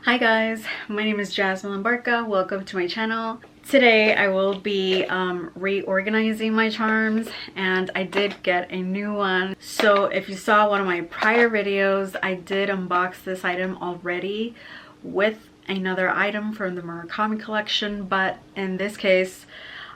Hi guys, my name is Jazmine Lambarca. Welcome to my channel. Today I will be reorganizing my charms, and I did get a new one. So if you saw one of my prior videos, I did unbox this item already with another item from the Murakami collection, but in this case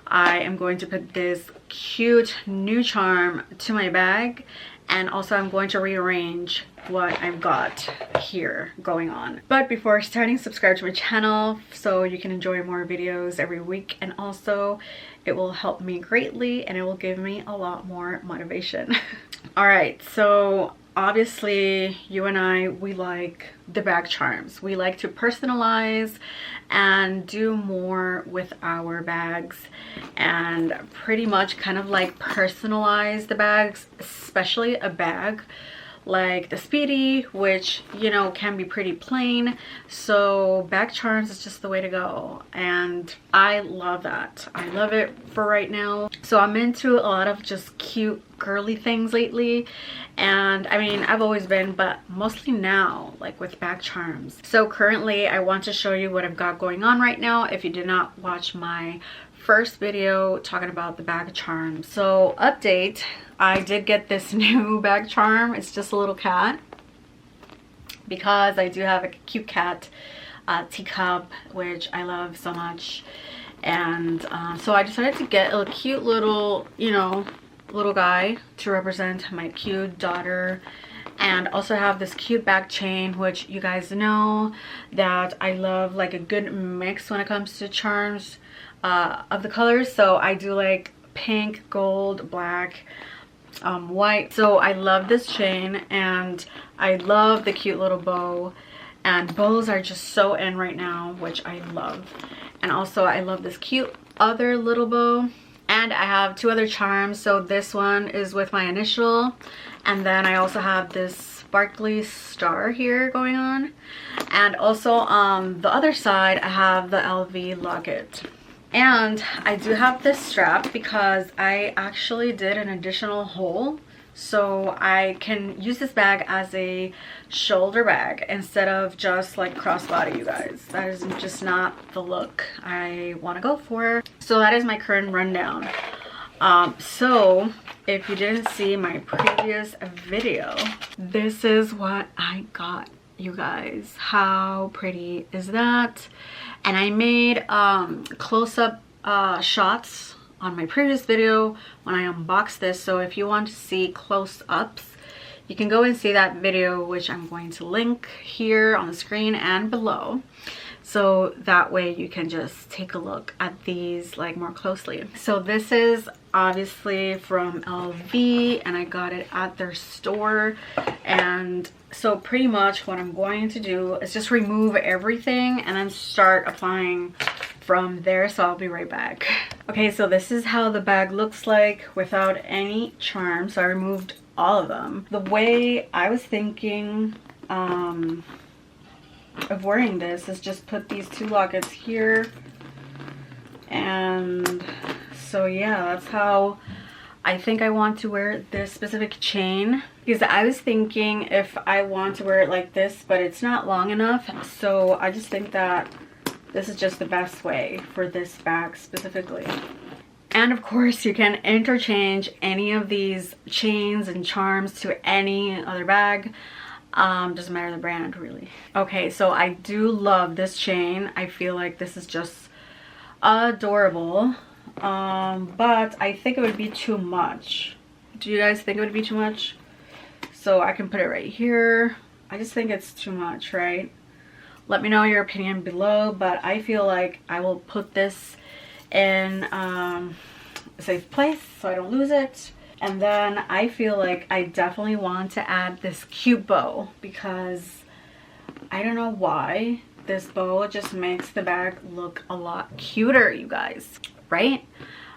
I am going to put this cute new charm to my bag, and also I'm going to rearrange what I've got here going on. But before starting, subscribe to my channel so you can enjoy more videos every week, and also it will help me greatly and it will give me a lot more motivation. All right, so obviously you and I, we like the bag charms. We like to personalize and do more with our bags, and pretty much kind of like personalize the bags, especially a bag like the Speedy, which, you know, can be pretty plain. So bag charms is just the way to go, and I love that. I love it for right now. So I'm into a lot of just cute girly things lately, and I mean, I've always been, but mostly now, like with bag charms. So currently I want to show you what I've got going on right now if you did not watch my first video talking about the bag charms. So update, I did get this new bag charm. It's just a little cat, because I do have a cute cat teacup, which I love so much. And so I decided to get a cute little, you know, little guy to represent my cute daughter, and also have this cute bag chain, which you guys know that I love like a good mix when it comes to charms of the colors. So I do like pink, gold, black, white. So I love this chain, and I love the cute little bow, and bows are just so in right now, which I love. And also I love this cute other little bow. And I have two other charms. So this one is with my initial, and then I also have this sparkly star here going on, and also on the other side I have the LV locket. And I do have this strap because I actually did an additional hole, so I can use this bag as a shoulder bag instead of just like crossbody, you guys. That is just not the look I want to go for. So that is my current rundown. So if you didn't see my previous video, this is what I got, you guys. How pretty is that? And I made close-up shots on my previous video when I unboxed this. So if you want to see close-ups, you can go and see that video, which I'm going to link here on the screen and below. So that way you can just take a look at these like more closely. So this is obviously from LV, and I got it at their store. And so pretty much what I'm going to do is just remove everything and then start applying from there. So I'll be right back. Okay, so this is how the bag looks like without any charm. So I removed all of them. The way I was thinking of wearing this is just put these two lockets here, and so yeah, that's how I think I want to wear this specific chain. Because I was thinking if I want to wear it like this, but it's not long enough, so I just think that this is just the best way for this bag specifically. And of course you can interchange any of these chains and charms to any other bag. Doesn't matter the brand, really. Okay, so I do love this chain. I feel like this is just adorable, but I think it would be too much. Do you guys think it would be too much? So I can put it right here. I just think it's too much, right? Let me know your opinion below, but I feel like I will put this in a safe place so I don't lose it. And then I feel like I definitely want to add this cute bow, because I don't know why, this bow just makes the bag look a lot cuter, you guys, right?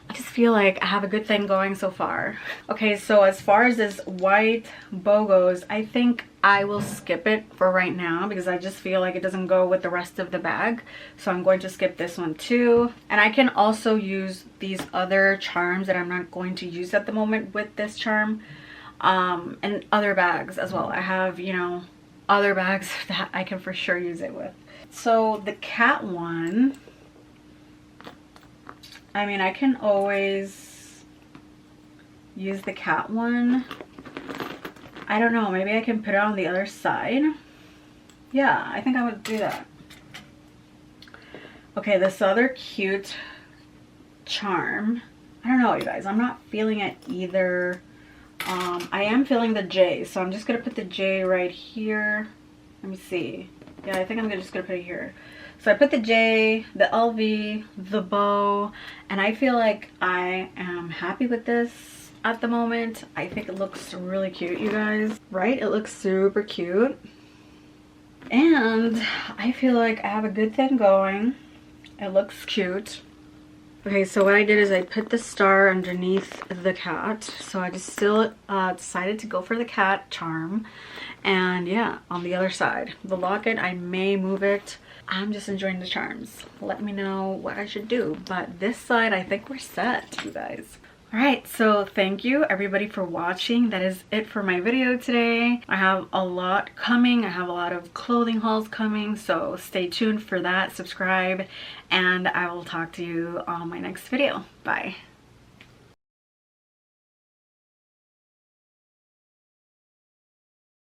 I just feel like I have a good thing going so far. Okay, so as far as this white bow goes, I think I will skip it for right now because I just feel like it doesn't go with the rest of the bag. So I'm going to skip this one too. And I can also use these other charms that I'm not going to use at the moment with this charm and other bags as well. I have, you know, other bags that I can for sure use it with. So the cat one, I mean, I can always use the cat one. I don't know, maybe I can put it on the other side. Yeah, I think I would do that. Okay, this other cute charm, I don't know, you guys, I'm not feeling it either. I am feeling the J, so I'm just gonna put the J right here. Let me see. Yeah, I think I'm just gonna put it here. So I put the J, the LV, the bow, and I feel like I am happy with this at the moment. I think it looks really cute, you guys. Right? It looks super cute. And I feel like I have a good thing going. It looks cute. Okay, so what I did is I put the star underneath the cat. So I just still decided to go for the cat charm. And yeah, on the other side. The locket, I may move it. I'm just enjoying the charms. Let me know what I should do. But this side, I think we're set, you guys. Alright, so thank you everybody for watching. That is it for my video today. I have a lot coming. I have a lot of clothing hauls coming, so stay tuned for that. Subscribe, and I will talk to you on my next video. Bye.